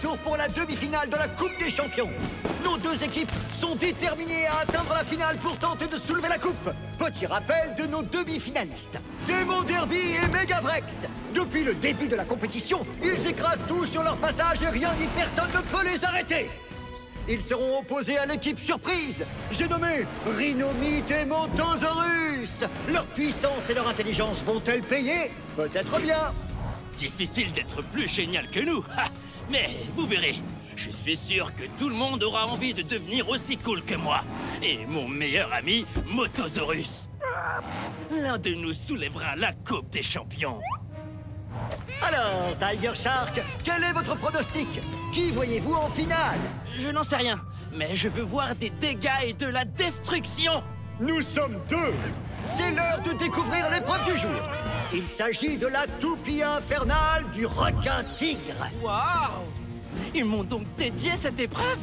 retour pour la demi-finale de la Coupe des Champions. Nos deux équipes sont déterminées à atteindre la finale pour tenter de soulever la coupe. Petit rappel de nos demi-finalistes. Démon Derby et Megavrex. Depuis le début de la compétition, ils écrasent tout sur leur passage et rien ni personne ne peut les arrêter. Ils seront opposés à l'équipe surprise. J'ai nommé Rhinomite et Motosaurus. Leur puissance et leur intelligence vont-elles payer? Peut-être bien. Difficile d'être plus génial que nous, ha. Mais vous verrez. Je suis sûr que tout le monde aura envie de devenir aussi cool que moi. Et mon meilleur ami, Motosaurus. L'un de nous soulèvera la Coupe des Champions. Alors, Tiger Shark, quel est votre pronostic? Qui voyez-vous en finale? Je n'en sais rien, mais je veux voir des dégâts et de la destruction. Nous sommes deux. C'est l'heure de découvrir l'épreuve du jour. Il s'agit de la toupie infernale du requin-tigre. Waouh! Ils m'ont donc dédié cette épreuve?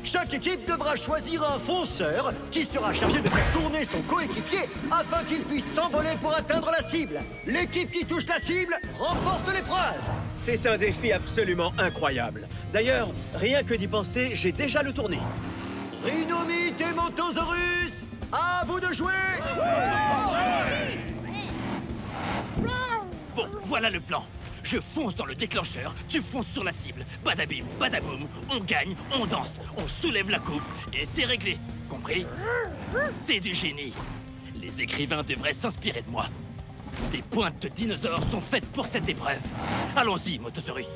Chaque équipe devra choisir un fonceur qui sera chargé de faire tourner son coéquipier afin qu'il puisse s'envoler pour atteindre la cible. L'équipe qui touche la cible remporte l'épreuve. C'est un défi absolument incroyable. D'ailleurs, rien que d'y penser, j'ai déjà le tourné. Rhinomite et Motosaurus, à vous de jouer! Bon, voilà le plan. Je fonce dans le déclencheur, tu fonces sur la cible. Badabim, badaboum, on gagne, on danse, on soulève la coupe et c'est réglé. Compris? C'est du génie. Les écrivains devraient s'inspirer de moi. Des pointes de dinosaures sont faites pour cette épreuve. Allons-y, Motosaurus.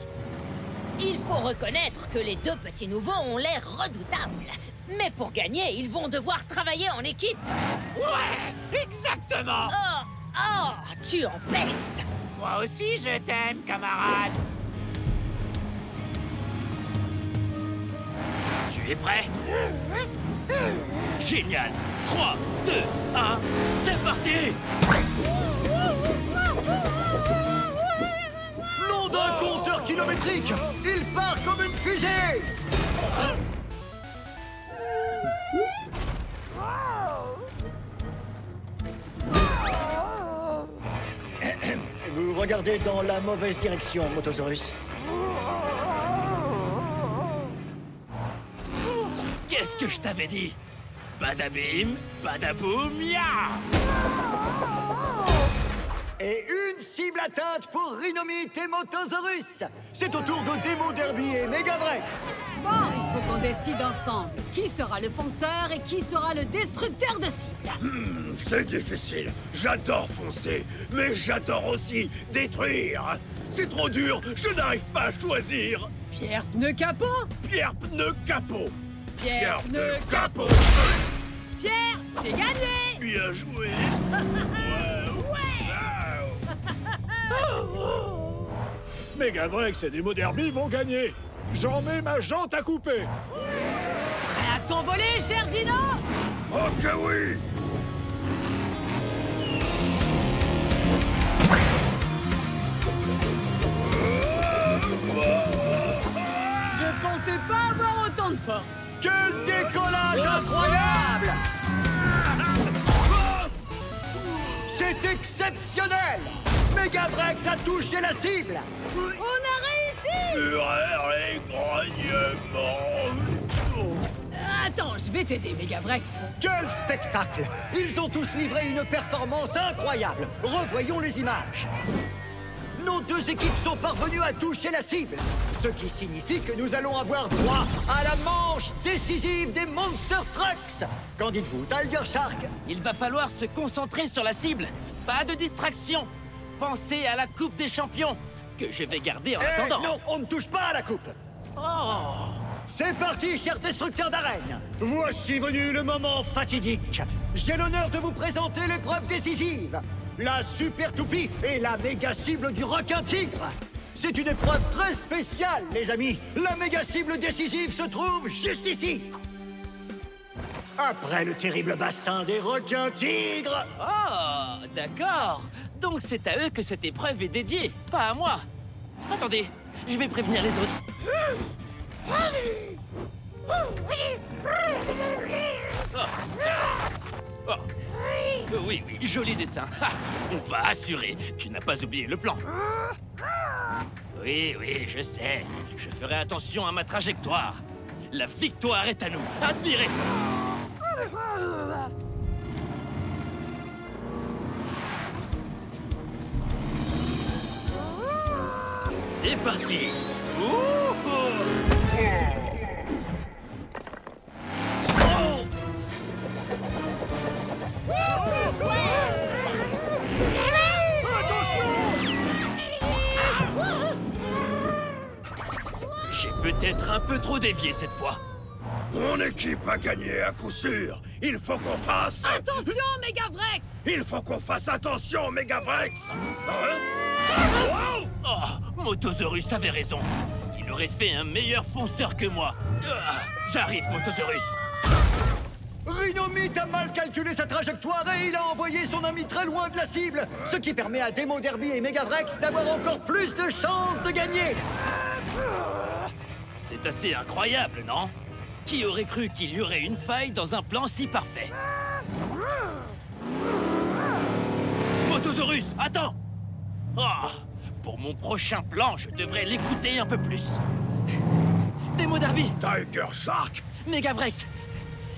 Il faut reconnaître que les deux petits nouveaux ont l'air redoutables. Mais pour gagner, ils vont devoir travailler en équipe. Ouais, exactement. Oh, tu empestes. Moi aussi, je t'aime, camarade. Tu es prêt? Génial. 3, 2, 1, c'est parti! Nom d'un compteur kilométrique, il part comme une fusée. Vous regardez dans la mauvaise direction, Motosaurus. Qu'est-ce que je t'avais dit? Badabim, badaboum, ya! Et une cible atteinte pour Rhinomite et Motosaurus. C'est au tour de Démon Derby et Megavrex. Bon, il faut qu'on décide ensemble. Qui sera le fonceur et qui sera le destructeur de cible? C'est difficile. J'adore foncer, mais j'adore aussi détruire. C'est trop dur, je n'arrive pas à choisir. Pierre pneu capot? Pierre pneu capot. Pierre pneu capot. Pierre, j'ai gagné. Bien joué. Megavrex et Démon Derby vont gagner. J'en mets ma jante à couper. Prêt à t'envoler, cher Dino? Ok, oui. Je pensais pas avoir autant de force. Quel décollage incroyable! C'est exceptionnel! Megavrex a touché la cible! On a réussi! Fureur et grognements. Attends, je vais t'aider, Megavrex. Quel spectacle! Ils ont tous livré une performance incroyable! Revoyons les images. Nos deux équipes sont parvenues à toucher la cible, ce qui signifie que nous allons avoir droit à la manche décisive des Monster Trucks. Qu'en dites-vous, Tiger Shark? Il va falloir se concentrer sur la cible. Pas de distraction. Pensez à la Coupe des Champions, que je vais garder en attendant. Non, on ne touche pas à la coupe. Oh! C'est parti, chers destructeurs d'arène. Voici venu le moment fatidique. J'ai l'honneur de vous présenter l'épreuve décisive. La super toupie et la méga cible du requin-tigre. C'est une épreuve très spéciale, les amis. La méga cible décisive se trouve juste ici. Après le terrible bassin des requins-tigres. Oh, d'accord. Donc c'est à eux que cette épreuve est dédiée, pas à moi. Attendez, je vais prévenir les autres. Oh. Oui, joli dessin. Ha, on va assurer. Tu n'as pas oublié le plan. Oui, oui, je sais. Je ferai attention à ma trajectoire. La victoire est à nous. Admirez! C'est parti! Ouh! J'ai peut-être un peu trop dévié cette fois. Mon équipe a gagné à coup sûr. Il faut qu'on fasse... Attention, Megavrex! Il faut qu'on fasse attention, Megavrex. Hein? Oh, Motosaurus avait raison. Il aurait fait un meilleur fonceur que moi. J'arrive, Motosaurus. Rhinomite a mal calculé sa trajectoire et il a envoyé son ami très loin de la cible, ce qui permet à Demo Derby et Megavrex d'avoir encore plus de chances de gagner. C'est assez incroyable, non? Qui aurait cru qu'il y aurait une faille dans un plan si parfait? Motosaurus, attends! Oh, pour mon prochain plan, je devrais l'écouter un peu plus. Demo Derby! Tiger Shark! Megavrex!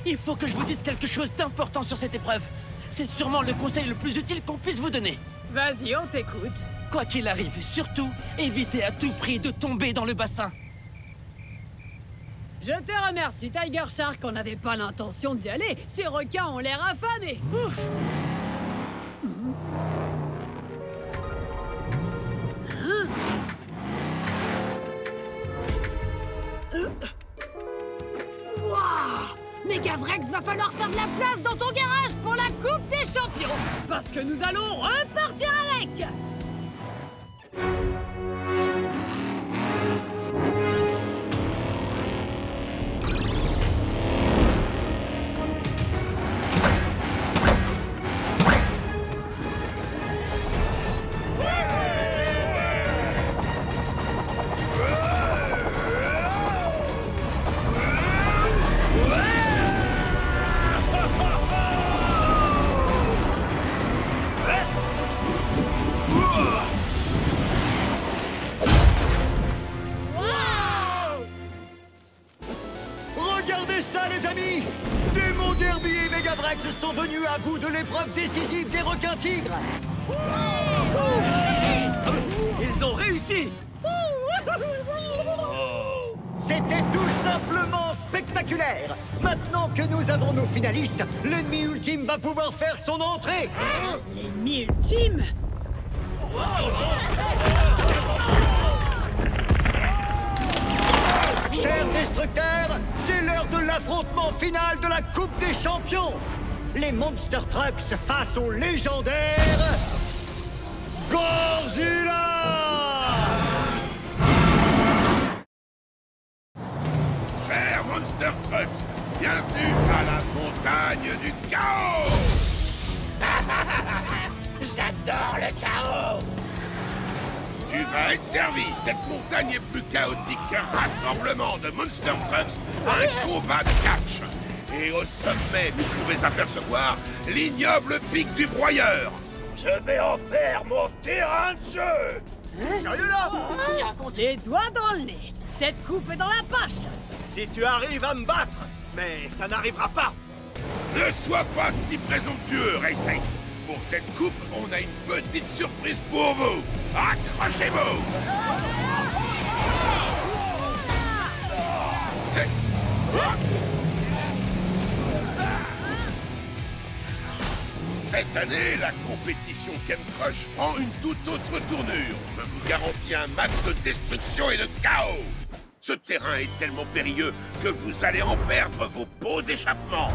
Il faut que je vous dise quelque chose d'important sur cette épreuve. C'est sûrement le conseil le plus utile qu'on puisse vous donner. Vas-y, on t'écoute. Quoi qu'il arrive, surtout, évitez à tout prix de tomber dans le bassin. Je te remercie, Tiger Shark. On n'avait pas l'intention d'y aller. Ces requins ont l'air affamés. Ouf. Wouah! Megavrex, va falloir faire de la place dans ton garage pour la Coupe des Champions. Parce que nous allons repartir avec. Regardez ça, les amis! Demo Derby et Megavrex sont venus à bout de l'épreuve décisive des requins tigres! Ils ont réussi! C'était tout simplement spectaculaire! Maintenant que nous avons nos finalistes, l'ennemi ultime va pouvoir faire son entrée! L'ennemi ultime? Chers destructeurs, c'est l'heure de l'affrontement final de la Coupe des Champions! Les Monster Trucks face au légendaire... Godzilla! Chers Monster Trucks, bienvenue à la montagne du chaos! J'adore le chaos! Tu vas être servi. Cette montagne est plus chaotique qu'un rassemblement de Monster Trucks à un combat de catch. Et au sommet, vous pouvez apercevoir l'ignoble pic du broyeur. Je vais en faire mon terrain de jeu. Sérieux là? Les doigts dans le nez. Cette coupe est dans la poche. Si tu arrives à me battre, mais ça n'arrivera pas. Ne sois pas si présomptueux, Race Ace. Pour cette coupe, on a une petite surprise pour vous. Accrochez-vous. Cette année, la compétition Ken Crush prend une toute autre tournure. Je vous garantis un match de destruction et de chaos. Ce terrain est tellement périlleux que vous allez en perdre vos pots d'échappement.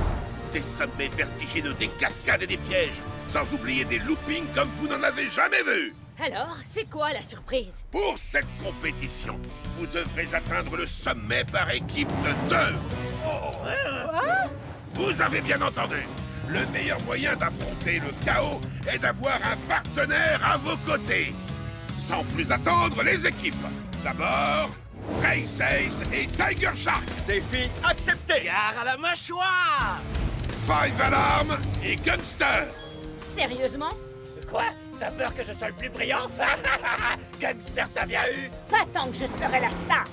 Des sommets vertigineux, des cascades et des pièges, sans oublier des loopings comme vous n'en avez jamais vu. Alors, c'est quoi la surprise? Pour cette compétition, vous devrez atteindre le sommet par équipe de 2. Vous avez bien entendu. Le meilleur moyen d'affronter le chaos est d'avoir un partenaire à vos côtés. Sans plus attendre, les équipes. D'abord, Race Ace et Tiger Shark. Défi accepté! Gare à la mâchoire! Five Alarm et Gunster. Sérieusement? Quoi? T'as peur que je sois le plus brillant? Gangster, t'as bien eu? Pas tant que je serai la star.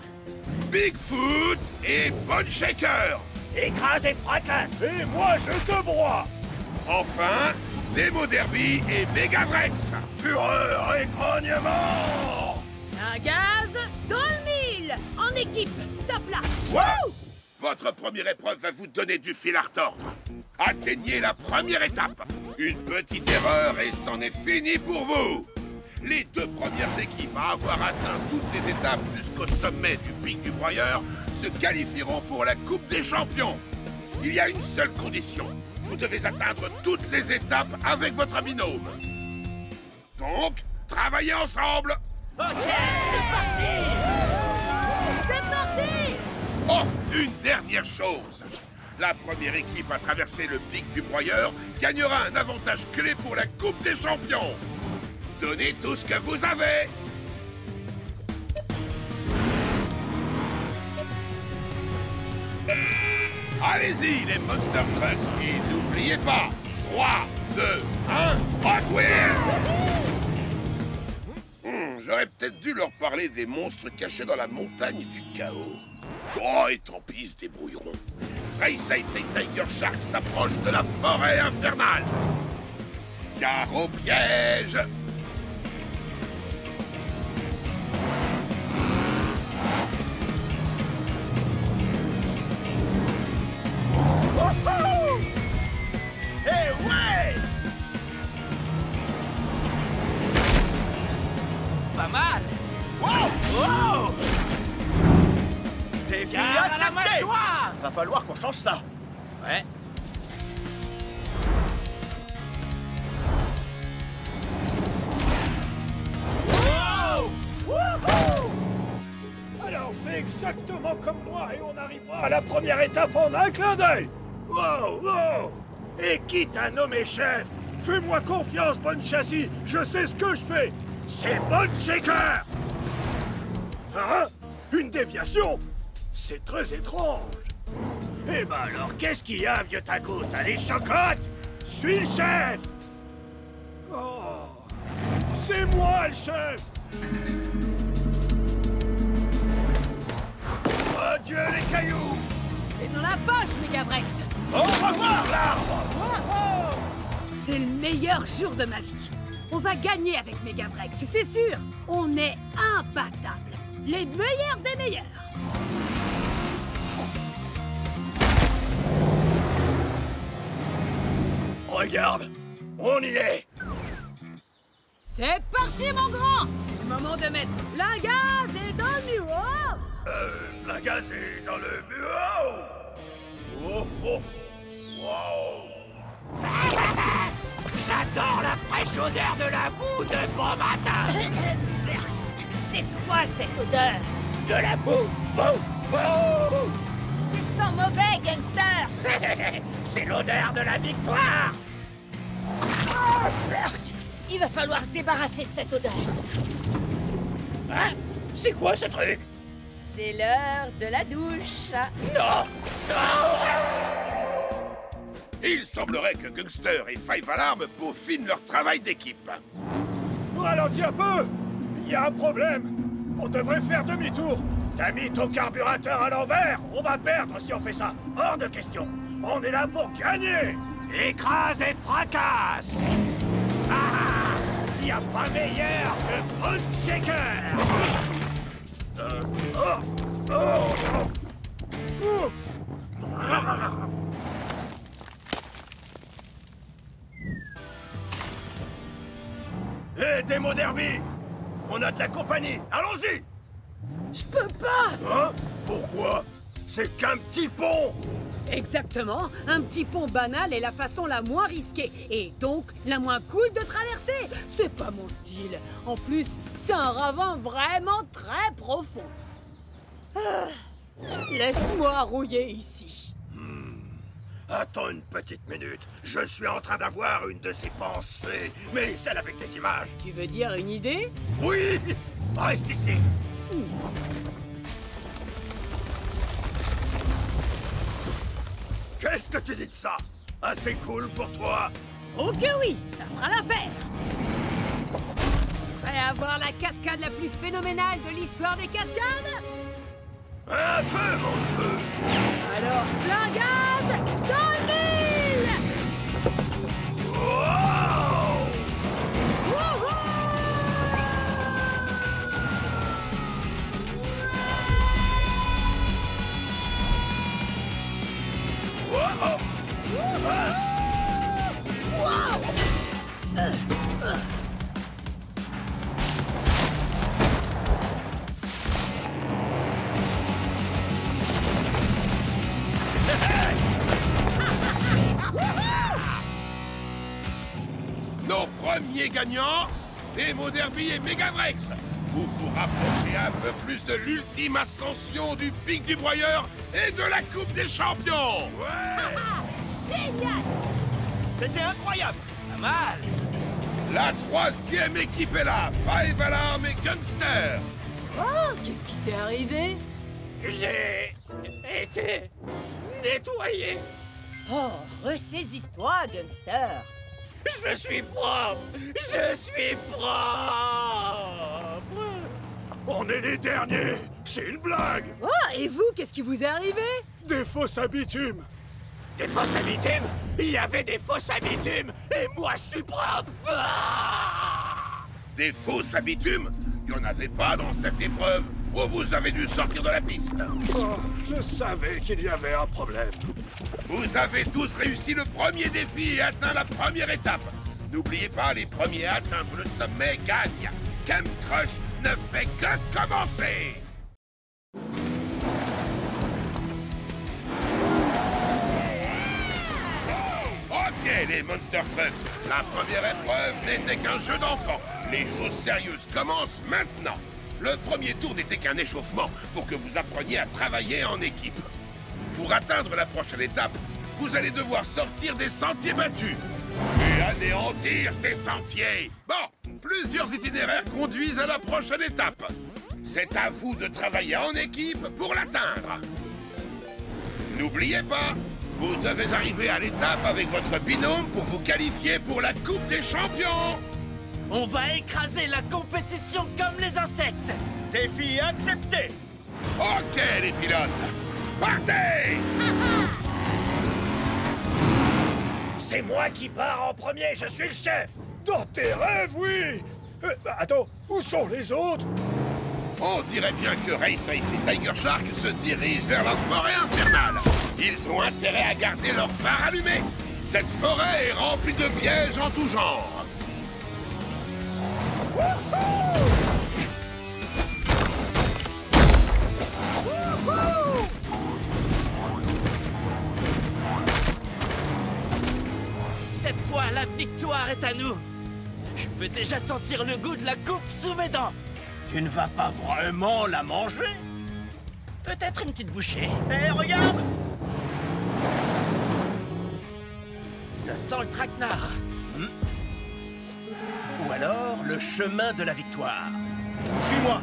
Bigfoot et Bone Shaker. Écrase et fracasse! Et moi, je te broie. Enfin, Demo Derby et Megavrex. Fureur et grognement. Un gaz dans le mille. En équipe, top là. Wow! Votre première épreuve va vous donner du fil à retordre. Atteignez la première étape. Une petite erreur et c'en est fini pour vous. Les deux premières équipes à avoir atteint toutes les étapes jusqu'au sommet du pic du broyeur se qualifieront pour la Coupe des Champions. Il y a une seule condition. Vous devez atteindre toutes les étapes avec votre binôme. Donc, travaillez ensemble. Ok, c'est parti! C'est parti. Oh, une dernière chose. La première équipe à traverser le pic du broyeur gagnera un avantage clé pour la Coupe des Champions. Donnez tout ce que vous avez. Allez-y, les Monster Trucks, et n'oubliez pas, 3, 2, 1, Hot Wheels! J'aurais peut-être dû leur parler des monstres cachés dans la montagne du chaos. Oh, et tant pis, ils se débrouilleront. Race Ace et Tiger Shark s'approchent de la forêt infernale. Gare au piège! Pas mal! Wow! Wow! Défi Gare à la accepté! mâchoire! Va falloir qu'on change ça. Ouais. Wow! Wouhou! Alors fais exactement comme moi et on arrivera à la première étape en un clin d'œil. Wow, wow! Et quitte à nommer chef, fais-moi confiance, Bonne Châssis. Je sais ce que je fais. C'est Bone Shaker. Hein? Une déviation? C'est très étrange. Eh ben alors, qu'est-ce qu'il y a, vieux taco? T'as les chocottes? Suis le chef! Oh, c'est moi le chef! Adieu les cailloux! C'est dans la poche, Megavrex. Au revoir l'arbre! C'est le meilleur jour de ma vie. On va gagner avec Megavrex, c'est sûr. On est imbattables. Les meilleurs des meilleurs. Regarde, on y est! C'est parti, mon grand. C'est le moment de mettre plein gaz et dans le mur. La gaz est dans le bureau! Oh, oh! Wow! J'adore la fraîche odeur de la boue de bon matin! C'est quoi cette odeur? De la boue! Boue! Boue! Tu sens mauvais, gangster! C'est l'odeur de la victoire! Oh, Flirt! Il va falloir se débarrasser de cette odeur. Hein? C'est quoi ce truc? C'est l'heure de la douche. Non! Il semblerait que Gangster et Five Alarm peaufinent leur travail d'équipe. Ralentis un peu! Il y a un problème! On devrait faire demi-tour! T'as mis ton carburateur à l'envers! On va perdre si on fait ça! Hors de question! On est là pour gagner! Écrase et fracasse! Ah! Il n'y a pas meilleur que Bone Shaker! Hé, Demo Derby! On a de la compagnie! Allons-y! Je peux pas. Hein? Pourquoi? C'est qu'un petit pont! Exactement. Un petit pont banal est la façon la moins risquée et donc la moins cool de traverser. C'est pas mon style. En plus, c'est un ravin vraiment très profond. Ah, laisse-moi rouiller ici. Attends une petite minute. Je suis en train d'avoir une de ces pensées, mais celle avec des images. Tu veux dire une idée? Oui! Reste ici! Qu'est-ce que tu dis de ça? Assez cool pour toi? Oh que oui, ça fera l'affaire. Prêt à voir la cascade la plus phénoménale de l'histoire des cascades? Un peu, mon neveu. Alors, plein gaz dans le mille! Wow! Wouhou! Nos premiers gagnants, Demo Derby et Megavrex. Vous vous rapprochez un peu plus de l'ultime ascension du pic du broyeur et de la Coupe des Champions. Génial! C'était incroyable. Pas mal. La troisième équipe est là, Five Alarm et Gangster. Oh, qu'est-ce qui t'est arrivé? J'ai été nettoyé. Oh, ressaisis-toi, Gangster. Je suis propre. Je suis propre. On est les derniers. C'est une blague. Oh, et vous, qu'est-ce qui vous est arrivé? Des fosses à bitume. Des fosses à bitume? Il y avait des fosses à bitume et moi je suis propre. Des fausses habitumes? Il n'y en avait pas dans cette épreuve. Ou vous avez dû sortir de la piste. Oh, je savais qu'il y avait un problème. Vous avez tous réussi le premier défi et atteint la première étape. N'oubliez pas, les premiers à atteindre le sommet gagnent. Camp Crush ne fait que commencer. Ok, les Monster Trucks, la première épreuve n'était qu'un jeu d'enfant. Les choses sérieuses commencent maintenant. Le premier tour n'était qu'un échauffement pour que vous appreniez à travailler en équipe. Pour atteindre la prochaine étape, vous allez devoir sortir des sentiers battus et anéantir ces sentiers. Bon, plusieurs itinéraires conduisent à la prochaine étape. C'est à vous de travailler en équipe pour l'atteindre. N'oubliez pas, vous devez arriver à l'étape avec votre binôme pour vous qualifier pour la Coupe des Champions. On va écraser la compétition comme les insectes. Défi accepté. Ok, les pilotes, partez! C'est moi qui pars en premier, je suis le chef. Dans tes rêves, oui. Attends, où sont les autres? On dirait bien que Race Ace et Tiger Shark se dirigent vers la forêt infernale. Ils ont intérêt à garder leur phare allumé. Cette forêt est remplie de pièges en tout genre. Cette fois, la victoire est à nous. Je peux déjà sentir le goût de la coupe sous mes dents. Tu ne vas pas vraiment la manger? Peut-être une petite bouchée. Hé, regarde! Ça sent le traquenard. Ou alors le chemin de la victoire. Suis-moi!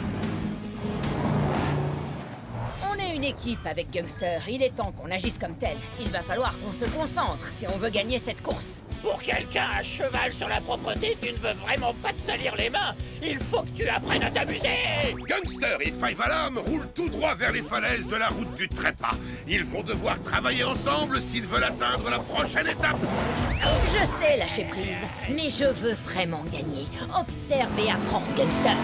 On est une équipe avec Gangster. Il est temps qu'on agisse comme tel. Il va falloir qu'on se concentre si on veut gagner cette course. Pour quelqu'un à cheval sur la propreté, tu ne veux vraiment pas te salir les mains. Il faut que tu apprennes à t'amuser. Gangster et Five Alarm roulent tout droit vers les falaises de la route du trépas. Ils vont devoir travailler ensemble s'ils veulent atteindre la prochaine étape. Je sais lâcher prise, mais je veux vraiment gagner. Observe et apprends, Gangster.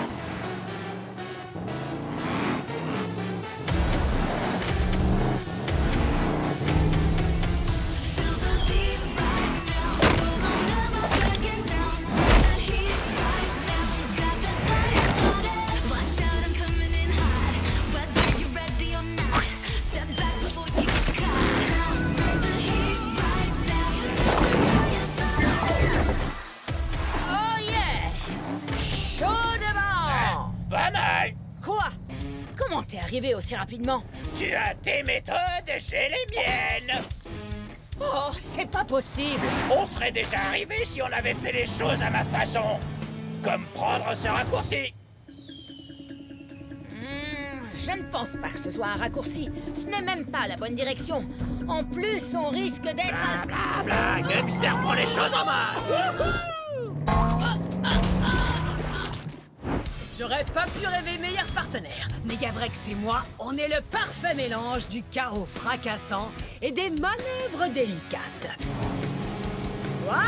Comment t'es arrivé aussi rapidement? Tu as tes méthodes, j'ai les miennes. Oh, c'est pas possible. On serait déjà arrivé si on avait fait les choses à ma façon. Comme prendre ce raccourci. Je ne pense pas que ce soit un raccourci. Ce n'est même pas la bonne direction. En plus, on risque d'être... Bla, Gangster prend les choses en main. J'aurais pas pu rêver meilleur partenaire. Megavrex et moi, on est le parfait mélange du chaos fracassant et des manœuvres délicates. Waouh,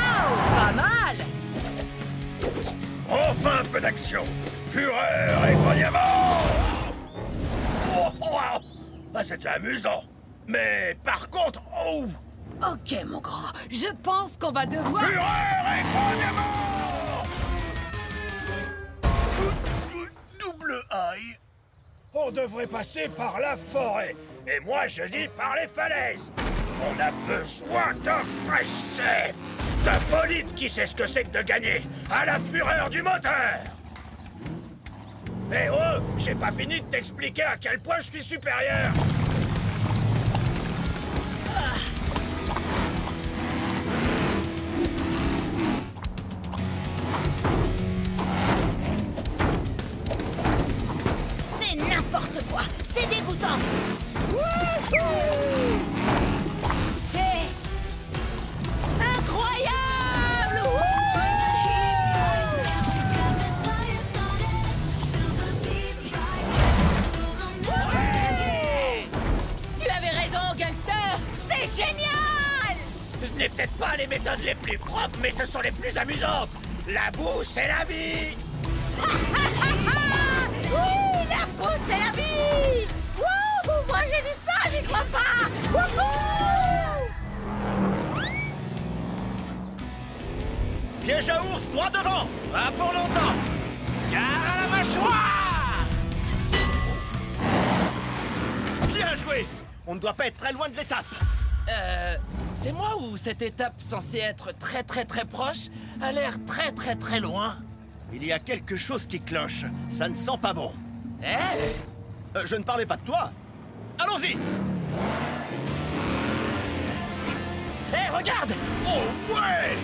pas mal! Enfin un peu d'action! Fureur et grognement! Oh, oh, oh. Ah, c'était amusant! Mais par contre, oh! Ok, mon grand, je pense qu'on va devoir... Fureur et grognement! Double aïe! On devrait passer par la forêt. Et moi, je dis par les falaises. On a besoin d'un vrai chef. D'un bolide qui sait ce que c'est que de gagner à la fureur du moteur. Eh oh, j'ai pas fini de t'expliquer à quel point je suis supérieur. C'est n'importe quoi. C'est dégoûtant. C'est incroyable. Tu avais raison, gangster. C'est génial. Je n'ai peut-être pas les méthodes les plus propres, mais ce sont les plus amusantes. La boue, c'est la vie. Oui, la boue, c'est la vie. Wouhou, moi j'ai vu ça, j'y crois pas. Wouhou. Piège à ours, droit devant. Pas pour longtemps. Gare à la mâchoire! Bien joué. On ne doit pas être très loin de l'étape. C'est moi ou cette étape censée être très proche a l'air très loin? Il y a quelque chose qui cloche. Ça ne sent pas bon. Eh? Je ne parlais pas de toi. Allons-y. Eh, regarde! Oh, ouais.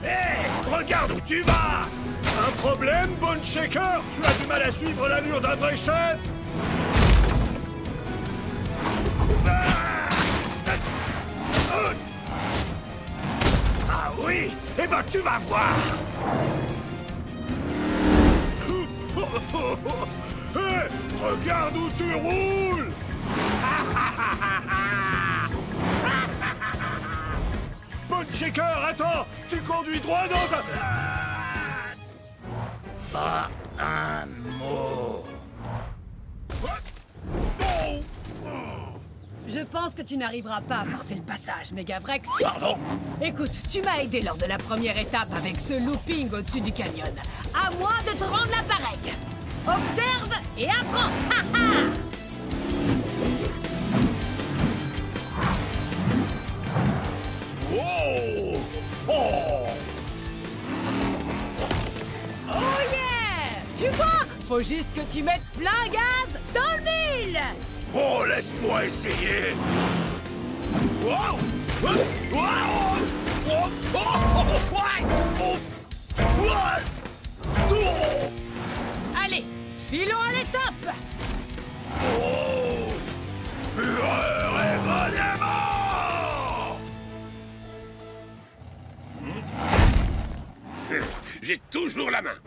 Hé, regarde où tu vas! Un problème, Bone Shaker? Tu as du mal à suivre l'allure d'un vrai chef? Ah oui? Eh ben tu vas voir! Hé, regarde où tu roules! Bone Shaker, attends! Tu conduis droit dans un... Pas un mot. Je pense que tu n'arriveras pas à forcer le passage, Megavrex. Pardon? Écoute, tu m'as aidé lors de la première étape avec ce looping au-dessus du canyon. À moi de te rendre l'appareil. Observe et apprends. Ha, ha. Oh! Oh! Oh yeah! Tu vois? Faut juste que tu mettes plein gaz dans le mille. Oh, laisse-moi essayer! Wow! Wow! Oh! Oh! Oh! Oh! Allez, filons à l'étape. Oh! Fureur et grognement! J'ai toujours la main.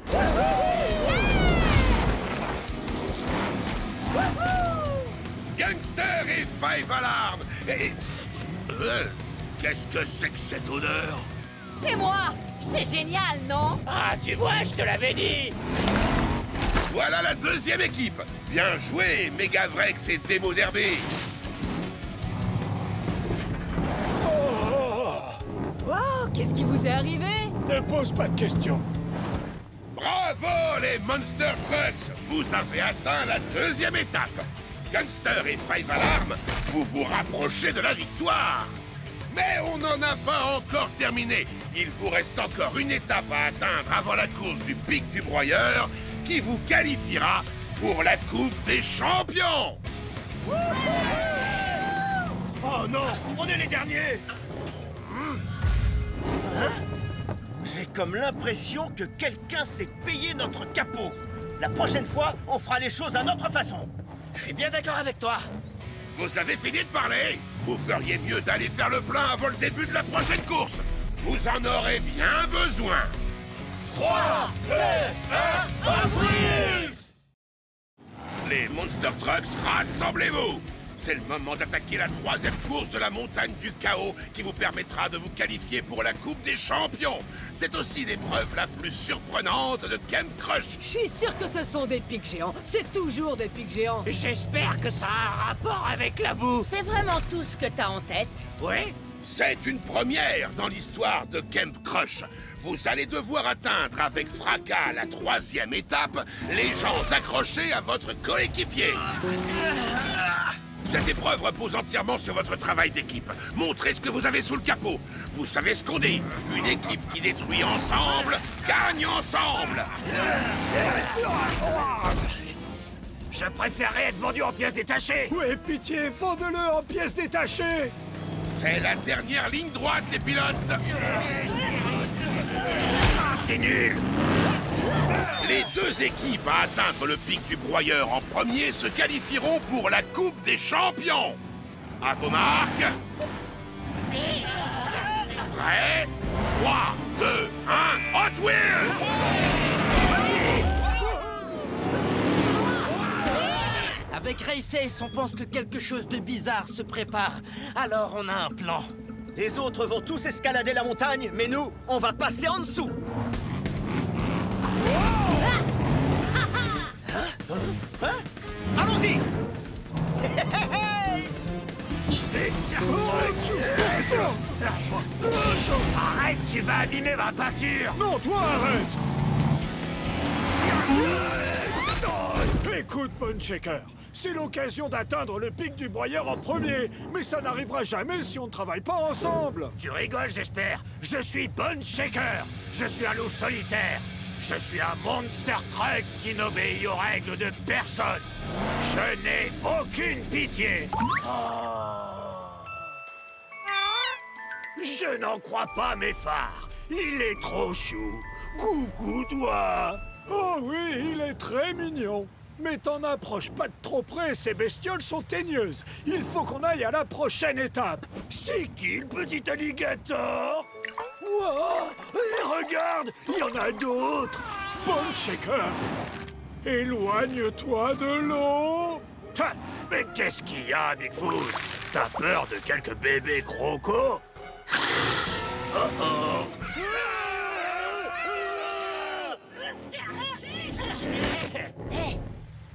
Gangster et Five Alarm. Et... qu'est-ce que c'est que cette odeur? C'est moi. C'est génial, non? Ah, tu vois, je te l'avais dit. Voilà la deuxième équipe. Bien joué, Megavrex et Demo Derby. Wow, qu'est-ce qui vous est arrivé? Ne pose pas de questions. Bravo les Monster Trucks. Vous avez atteint la deuxième étape. Gangster et Five Alarm, vous vous rapprochez de la victoire. Mais on n'en a pas encore terminé. Il vous reste encore une étape à atteindre avant la course du pic du broyeur qui vous qualifiera pour la Coupe des Champions. Oh non, on est les derniers. J'ai comme l'impression que quelqu'un s'est payé notre capot. La prochaine fois, on fera les choses à notre façon. Je suis bien d'accord avec toi. Vous avez fini de parler? Vous feriez mieux d'aller faire le plein avant le début de la prochaine course. Vous en aurez bien besoin. 3, 2, 1, Hot Wheels! Les Monster Trucks, rassemblez-vous! C'est le moment d'attaquer la 3e course de la montagne du chaos qui vous permettra de vous qualifier pour la Coupe des Champions. C'est aussi l'épreuve la plus surprenante de Camp Crush. Je suis sûr que ce sont des pics géants. C'est toujours des pics géants. J'espère que ça a un rapport avec la bouffe. C'est vraiment tout ce que t'as en tête? Oui? C'est une première dans l'histoire de Camp Crush. Vous allez devoir atteindre avec fracas la 3e étape, les jambes accrochées à votre coéquipier. Cette épreuve repose entièrement sur votre travail d'équipe. Montrez ce que vous avez sous le capot. Vous savez ce qu'on dit. Une équipe qui détruit ensemble, gagne ensemble. Je préférerais être vendu en pièces détachées. Ouais, pitié, vendez-le en pièces détachées. C'est la dernière ligne droite des pilotes. C'est nul. Les 2 équipes à atteindre le pic du broyeur en premier se qualifieront pour la Coupe des Champions. À vos marques. Prêt? 3, 2, 1, Hot Wheels! Avec Race, on pense que quelque chose de bizarre se prépare. Alors on a un plan. Les autres vont tous escalader la montagne, mais nous, on va passer en dessous. Hein? Allons-y! Arrête, tu vas abîmer ma peinture. Non, toi, arrête. Écoute, Bone Shaker, c'est l'occasion d'atteindre le pic du broyeur en premier, mais ça n'arrivera jamais si on ne travaille pas ensemble. Tu rigoles, j'espère. Je suis Bone Shaker. Je suis un loup solitaire. Je suis un monster truck qui n'obéit aux règles de personne. Je n'ai aucune pitié. Je n'en crois pas mes phares. Il est trop chou. Coucou, toi. Oh oui, il est très mignon. Mais t'en approches pas de trop près, ces bestioles sont teigneuses. Il faut qu'on aille à la prochaine étape. C'est qui le petit alligator? Wow, et regarde, il y en a d'autres. Bone Shaker, éloigne-toi de l'eau. Ha, mais qu'est-ce qu'il y a, Bigfoot? T'as peur de quelques bébés crocos? Oh oh. Hé,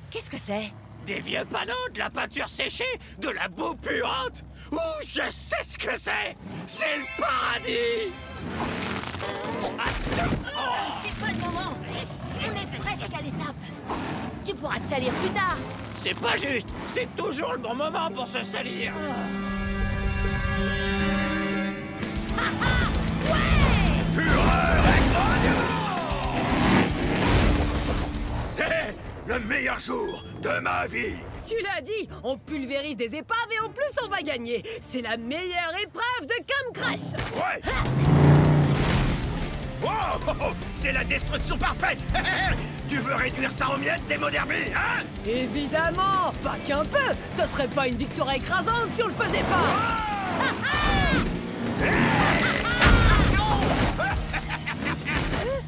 qu'est-ce que c'est? Des vieux panneaux, de la peinture séchée, de la boue puante. Ouh, je sais ce que c'est. C'est le paradis. C'est pas le moment. On est presque à l'étape. Tu pourras te salir plus tard. C'est pas juste. C'est toujours le bon moment pour se salir. Fureur et grognement! C'est le meilleur jour de ma vie. Tu l'as dit, on pulvérise des épaves et en plus on va gagner. C'est la meilleure épreuve de Camp Crush. Ouais. Oh, c'est la destruction parfaite. Tu veux réduire ça en miettes, Démo Derby, hein? Évidemment, pas qu'un peu. Ce serait pas une victoire écrasante si on le faisait pas.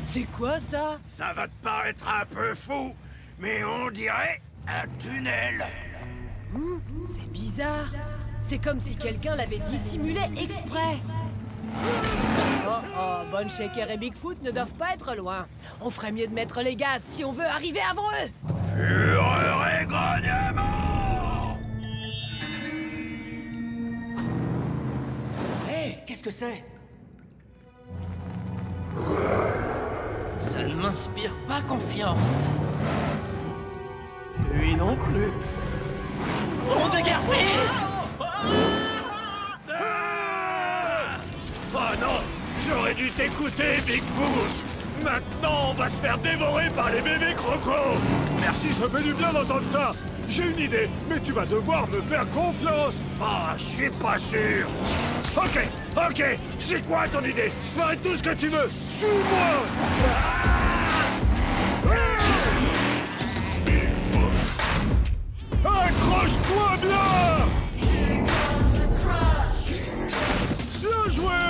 C'est quoi ça? Ça va te paraître un peu fou, mais on dirait un tunnel. C'est bizarre. C'est comme si quelqu'un l'avait dissimulé exprès. Oh, Bone Shaker et Bigfoot ne doivent pas être loin. On ferait mieux de mettre les gaz si on veut arriver avant eux. Fureur et grognement! Hé, qu'est-ce que c'est? Ça ne m'inspire pas confiance. Lui non plus. On de garde, Oh non! J'aurais dû t'écouter, Bigfoot! Maintenant, on va se faire dévorer par les bébés crocos! Merci, ça fait du bien d'entendre ça. J'ai une idée, mais tu vas devoir me faire confiance. Ah, je suis pas sûr! Ok, c'est quoi ton idée? Je ferai tout ce que tu veux. Suis-moi. Accroche-toi bien! Bien joué!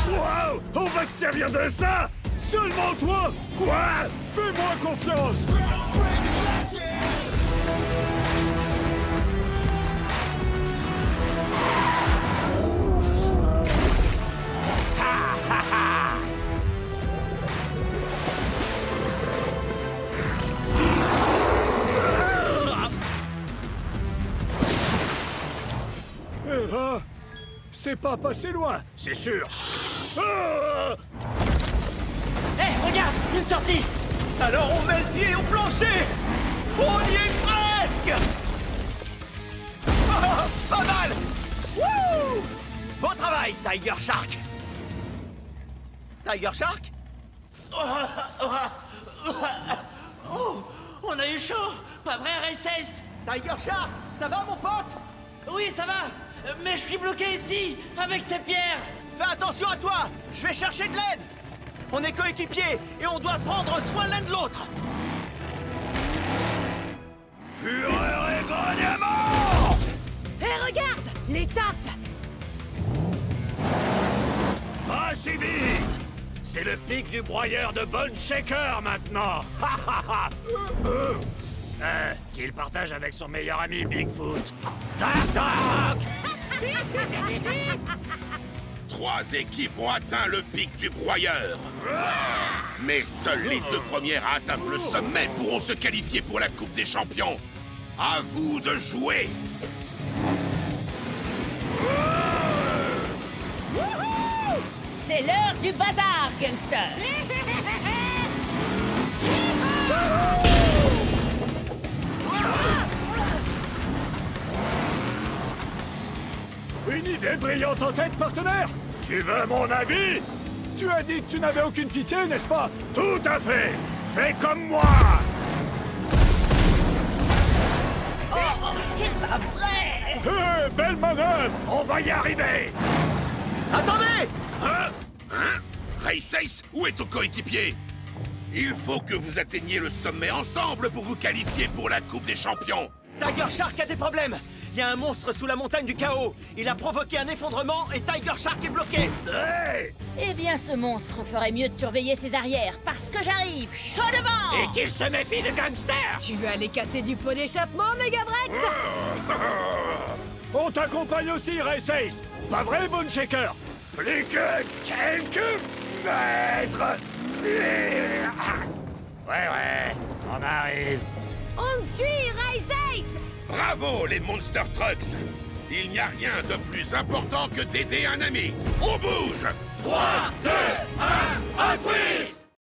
Wow! On va se servir de ça? Seulement toi? Quoi? Fais-moi confiance! Eh ben, c'est pas passé loin, c'est sûr. Ah! Hé, regarde, une sortie. Alors on met le pied au plancher! On y est presque! Ah, pas mal! Wouh! Bon travail, Tiger Shark! Tiger Shark? Oh, on a eu chaud. Pas vrai, Races? Tiger Shark, ça va mon pote? Oui, ça va. Mais je suis bloqué ici, avec ces pierres. Fais attention à toi! Je vais chercher de l'aide! On est coéquipiers et on doit prendre soin l'un de l'autre! Fureur et grognement! Hé, regarde! L'étape! Pas si vite! C'est le pic du broyeur de Bone Shaker maintenant! Qu'il partage avec son meilleur ami Bigfoot. Tac tac! 3 équipes ont atteint le pic du broyeur. Mais seules les 2 premières à atteindre le sommet pourront se qualifier pour la Coupe des Champions. À vous de jouer. C'est l'heure du bazar, gangster. Une idée brillante en tête, partenaire! Tu veux mon avis? Tu as dit que tu n'avais aucune pitié, n'est-ce pas? Tout à fait! Fais comme moi! Oh, c'est pas vrai. Hé, belle manœuvre! On va y arriver! Attendez! Hein? Races, où est ton coéquipier? Il faut que vous atteigniez le sommet ensemble pour vous qualifier pour la Coupe des Champions. Tiger Shark a des problèmes! Il y a un monstre sous la montagne du chaos! Il a provoqué un effondrement et Tiger Shark est bloqué! Hey! Eh bien, ce monstre ferait mieux de surveiller ses arrières, parce que j'arrive chaud devant. Et qu'il se méfie de gangsters! Tu veux aller casser du pot d'échappement, Megavrex? On t'accompagne aussi, Races! Pas vrai, Bone Shaker? Plus que quelques mètres! Ouais, on arrive. On te suit, Races! Bravo, les Monster Trucks! Il n'y a rien de plus important que d'aider un ami. On bouge! 3, 2,